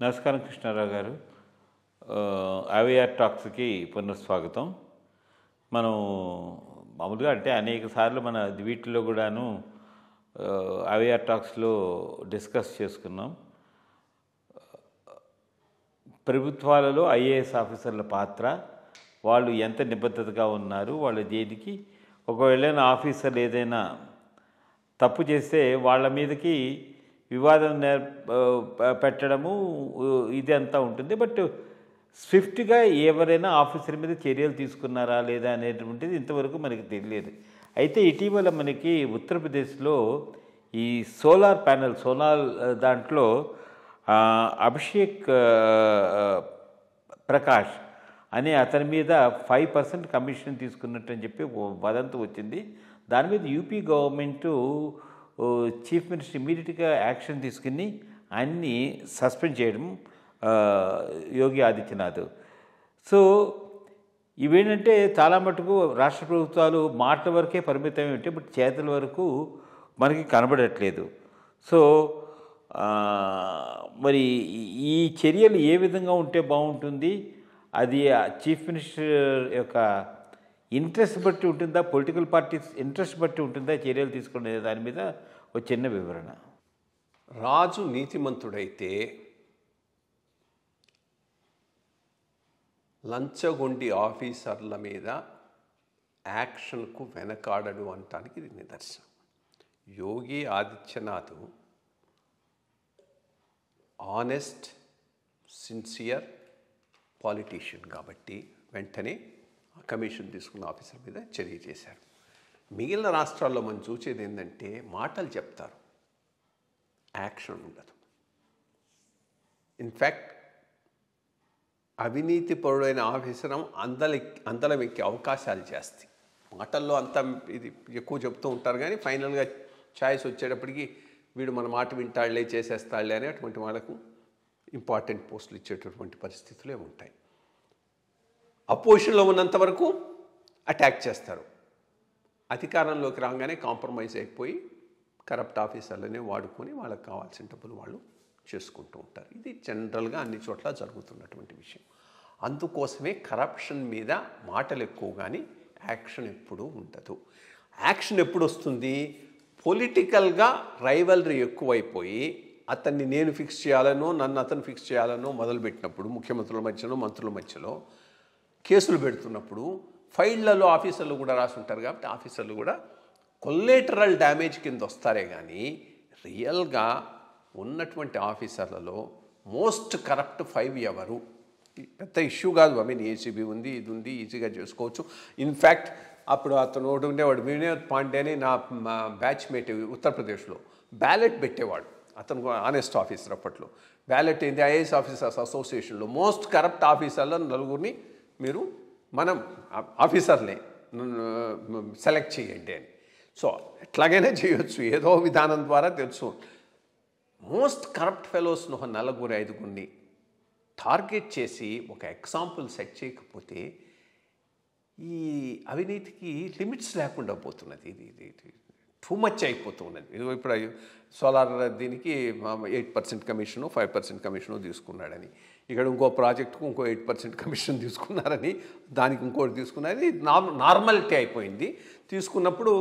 నమస్కారం కృష్ణారావు గారు. అవిఆర్ టాక్స్కి పునఃస్వాగతం. మనం మామూలుగా అంటే అనేక సార్లు మన వీటిల్లో కూడాను అవిఆర్ టాక్స్లో డిస్కస్ చేసుకున్నాం. ప్రభుత్వాలలో ఐఏఎస్ ఆఫీసర్ల పాత్ర, వాళ్ళు ఎంత నిబద్ధతగా ఉన్నారు, వాళ్ళు దేనికి ఒకవేళ ఆఫీసర్లు ఏదైనా తప్పు చేస్తే వాళ్ళ మీదకి వివాదం పెట్టడము ఇది అంతా ఉంటుంది. బట్ స్విఫ్ట్గా ఎవరైనా ఆఫీసర్ మీద చర్యలు తీసుకున్నారా లేదా అనేటువంటిది ఇంతవరకు మనకి తెలియదు. అయితే ఇటీవల మనకి ఉత్తరప్రదేశ్లో ఈ సోలార్ దాంట్లో అభిషేక్ ప్రకాష్ అనే అతని మీద 5% కమిషన్ తీసుకున్నట్టు అని చెప్పి వదంతు వచ్చింది. దాని మీద యూపీ గవర్నమెంటు చీఫ్ మినిస్టర్ ఇమీడియట్గా యాక్షన్ తీసుకుని ఆయన్ని సస్పెండ్ చేయడం యోగి ఆదిత్యనాథ్. సో ఇవేంటంటే చాలా మటుకు రాష్ట్ర ప్రభుత్వాలు మాటల వరకే పరిమితం ఏంటి, బట్ చేతుల వరకు మనకి కనబడట్లేదు. సో మరి ఈ చర్యలు ఏ విధంగా ఉంటే బాగుంటుంది? అది చీఫ్ మినిస్టర్ యొక్క ఇంట్రెస్ట్ బట్టి ఉంటుందా, పొలిటికల్ పార్టీస్ ఇంట్రెస్ట్ బట్టి ఉంటుందా చర్యలు తీసుకునే దాని మీద ఒక చిన్న వివరణ. రాజు నీతిమంతుడైతే లంచగొండి ఆఫీసర్ల మీద యాక్షన్కు వెనకాడడు అనటానికి ఇది నిదర్శనం. Yogi Adityanath honest, sincere politician కాబట్టి వెంటనే కమిషన్ తీసుకున్న ఆఫీసర్ మీద చర్య చేశారు. మిగిలిన రాష్ట్రాల్లో మనం చూసేది ఏంటంటే మాటలు చెప్తారు, యాక్షన్ ఉండదు. ఇన్ఫ్యాక్ట్ అవినీతి పరుడైన ఆఫీసర్ అందలం ఎక్కే అవకాశాలు చేస్తాయి. మాటల్లో అంతా ఇది ఎక్కువ చెప్తూ ఉంటారు, కానీ ఫైనల్గా ఛాయిస్ వచ్చేటప్పటికి వీడు మన మాట వింటాళ్లే, చేసేస్తాళ్లే అని అటువంటి వాళ్ళకు ఇంపార్టెంట్ పోస్టులు ఇచ్చేటటువంటి పరిస్థితులే ఉంటాయి. అపోజిషన్లో ఉన్నంత వరకు అటాక్ చేస్తారు, అధికారంలోకి రాగానే కాంప్రమైజ్ అయిపోయి కరప్ట్ ఆఫీసర్లనే వాడుకొని వాళ్ళకి కావాల్సిన డబ్బులు వాళ్ళు చేసుకుంటూ ఉంటారు. ఇది జనరల్గా అన్ని చోట్ల జరుగుతున్నటువంటి విషయం. అందుకోసమే కరప్షన్ మీద మాటలు ఎక్కువ, కానీ యాక్షన్ ఎప్పుడూ ఉండదు. యాక్షన్ ఎప్పుడు వస్తుంది? పొలిటికల్గా రైవల్రీ ఎక్కువైపోయి అతన్ని నేను ఫిక్స్ చేయాలనో నన్ను అతను ఫిక్స్ చేయాలనో మొదలుపెట్టినప్పుడు, ముఖ్యమంత్రుల మధ్యలో మంత్రుల మధ్యలో కేసులు పెడుతున్నప్పుడు ఫైళ్లలో ఆఫీసర్లు కూడా రాసుంటారు కాబట్టి ఆఫీసర్లు కూడా కొల్లేటరల్ డ్యామేజ్ కింద వస్తారే కానీ రియల్గా ఉన్నటువంటి ఆఫీసర్లలో మోస్ట్ కరప్ట్ 5 ఎవరు? పెద్ద ఇష్యూ కాదు. ఏసీబీ ఉంది, ఇది ఉంది, ఈజీగా చేసుకోవచ్చు. ఇన్ఫ్యాక్ట్ అప్పుడు అతను ఒకటి ఉండేవాడు, వినోద్ పాండే అని నా బ్యాచ్మేట్ ఉత్తరప్రదేశ్లో బ్యాలెట్ పెట్టేవాడు. అతను ఆనెస్ట్ ఆఫీసర్. అప్పట్లో బ్యాలెట్ ఏంది, ఐఏఎస్ ఆఫీసర్స్ అసోసియేషన్లో మోస్ట్ కరప్ట్ ఆఫీసర్లను నలుగురిని మీరు మనం ఆఫీసర్ని సెలెక్ట్ చేయండి అని. సో ఎట్లాగైనా చేయొచ్చు, ఏదో విధానం ద్వారా తెలుసు. మోస్ట్ కరప్ట్ ఫెలోస్ను ఒక 4-5 టార్గెట్ చేసి ఒక ఎగ్జాంపుల్ సెట్ చేయకపోతే ఈ అవినీతికి లిమిట్స్ లేకుండా పోతున్నది. ఇది టూ మచ్ అయిపోతున్నది. ఇప్పుడు సోలార్ దీనికి 8% కమిషను, 5% కమిషను తీసుకున్నాడని, ఇక్కడ ఇంకో ప్రాజెక్టుకు ఇంకో 8% కమిషన్ తీసుకున్నారని, దానికి ఇంకోటి తీసుకున్నది నార్మాలిటీ అయిపోయింది. తీసుకున్నప్పుడు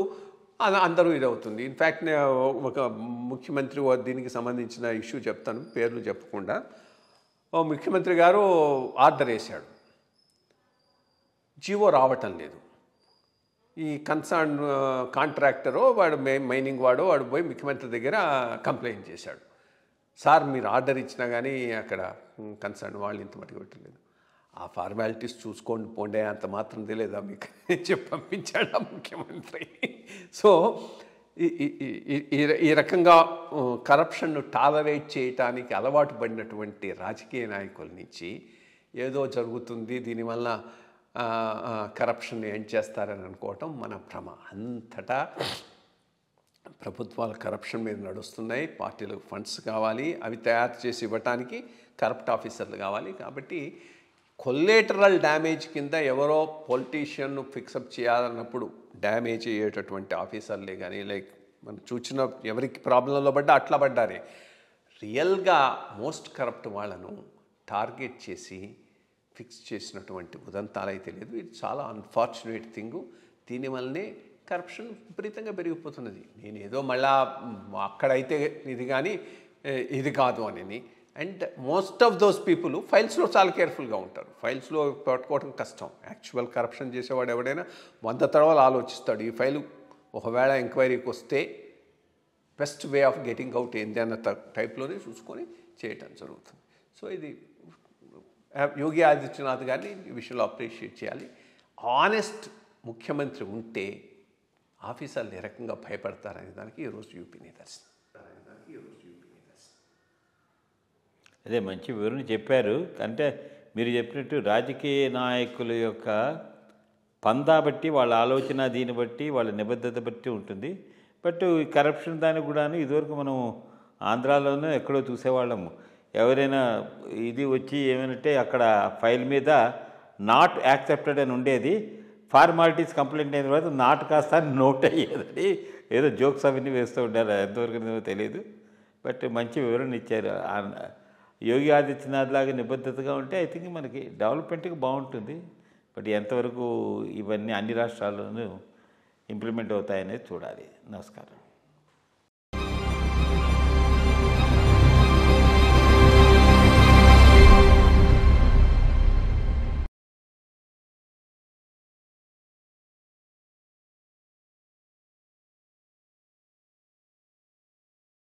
అందరూ ఇదవుతుంది. ఇన్ఫ్యాక్ట్ ఒక ముఖ్యమంత్రి దీనికి సంబంధించిన ఇష్యూ చెప్తాను, పేర్లు చెప్పకుండా. ముఖ్యమంత్రి గారు ఆర్డర్ వేశాడు, జీవో రావటం లేదు. ఈ కన్సర్న్ కాంట్రాక్టరో వాడు మైనింగ్ వాడు పోయి ముఖ్యమంత్రి దగ్గర కంప్లైంట్ చేశాడు. సార్ మీరు ఆర్డర్ ఇచ్చినా కానీ అక్కడ కన్సర్న్ వాళ్ళు ఇంత మటుకు పెట్టలేదు, ఆ ఫార్మాలిటీస్ చూసుకోండి పోండే, అంత మాత్రం తెలియదా మీకు చెప్పి పంపించాడు ఆ ముఖ్యమంత్రి. సో ఈ రకంగా కరప్షన్ను టాలరేట్ చేయటానికి అలవాటు పడినటువంటి రాజకీయ నాయకుల నుంచి ఏదో జరుగుతుంది, దీనివల్ల కరప్షన్ ఎండ్ చేస్తారని అనుకోవటం మన భ్రమ. అంతటా ప్రభుత్వాలు కరప్షన్ మీద నడుస్తున్నాయి. పార్టీలకు ఫండ్స్ కావాలి, అవి తయారు చేసి ఇవ్వటానికి కరప్ట్ ఆఫీసర్లు కావాలి. కాబట్టి కొల్లేటరల్ డ్యామేజ్ కింద ఎవరో పొలిటీషియన్ను ఫిక్సప్ చేయాలన్నప్పుడు డ్యామేజ్ అయ్యేటటువంటి ఆఫీసర్లే కానీ, లైక్ మనం చూసిన ఎవరికి ప్రాబ్లంలో పడ్డా అట్లా పడ్డారే. రియల్గా మోస్ట్ కరప్ట్ వాళ్ళను టార్గెట్ చేసి ఫిక్స్ చేసినటువంటి ఉదంతాలు అయితే లేదు. ఇది చాలా అన్ఫార్చునేట్ థింగు. దీనివల్లనే కరప్షన్ విపరీతంగా పెరిగిపోతున్నది. నేను ఏదో మళ్ళా అక్కడైతే ఇది కానీ ఇది కాదు అని. And most of those people ఫైల్స్లో చాలా కేర్ఫుల్గా ఉంటారు. ఫైల్స్లో పట్టుకోవడం కష్టం. యాక్చువల్ కరప్షన్ చేసేవాడు ఎవడైనా 100 తడవలు ఆలోచిస్తాడు. ఈ ఫైలు ఒకవేళ ఎంక్వైరీకి వస్తే best way of getting out ఏంది అన్న టైప్లోనే చూసుకొని చేయటం జరుగుతుంది. సో ఇది యోగి ఆదిత్యనాథ్ గారిని ఈ విషయంలో అప్రిషియేట్ చేయాలి. ఆనెస్ట్ ముఖ్యమంత్రి ఉంటే ఆఫీసర్లు ఏ రకంగా భయపడతారనే దానికి ఈరోజు యూపీ నిదర్శనం. అదే మంచి వివరణ చెప్పారు. అంటే మీరు చెప్పినట్టు రాజకీయ నాయకుల యొక్క పందా బట్టి, వాళ్ళ ఆలోచన దీన్ని బట్టి, వాళ్ళ నిబద్ధత బట్టి ఉంటుంది. బట్ ఈ కరప్షన్ దానికి కూడా ఇదివరకు మనం ఆంధ్రాలోనే ఎక్కడో చూసేవాళ్ళము. ఎవరైనా ఇది వచ్చి ఏమంటే అక్కడ ఫైల్ మీద నాట్ యాక్సెప్టెడ్ అని ఉండేది. ఫార్మాలిటీస్ కంప్లైంట్ అయిన తర్వాత నాట్ కాస్త నోట్ అయ్యేదని ఏదో జోక్స్ అవన్నీ వేస్తూ ఉంటారు. ఎంతవరకు తెలియదు. బట్ మంచి వివరణ ఇచ్చారు. యోగి ఆదిత్యనాథ్ లాగా నిబద్ధతగా ఉంటే ఐ థింక్ మనకి డెవలప్మెంట్కి బాగుంటుంది. బట్ ఎంతవరకు ఇవన్నీ అన్ని రాష్ట్రాల్లోనూ ఇంప్లిమెంట్ అవుతాయనేది చూడాలి. నమస్కారం.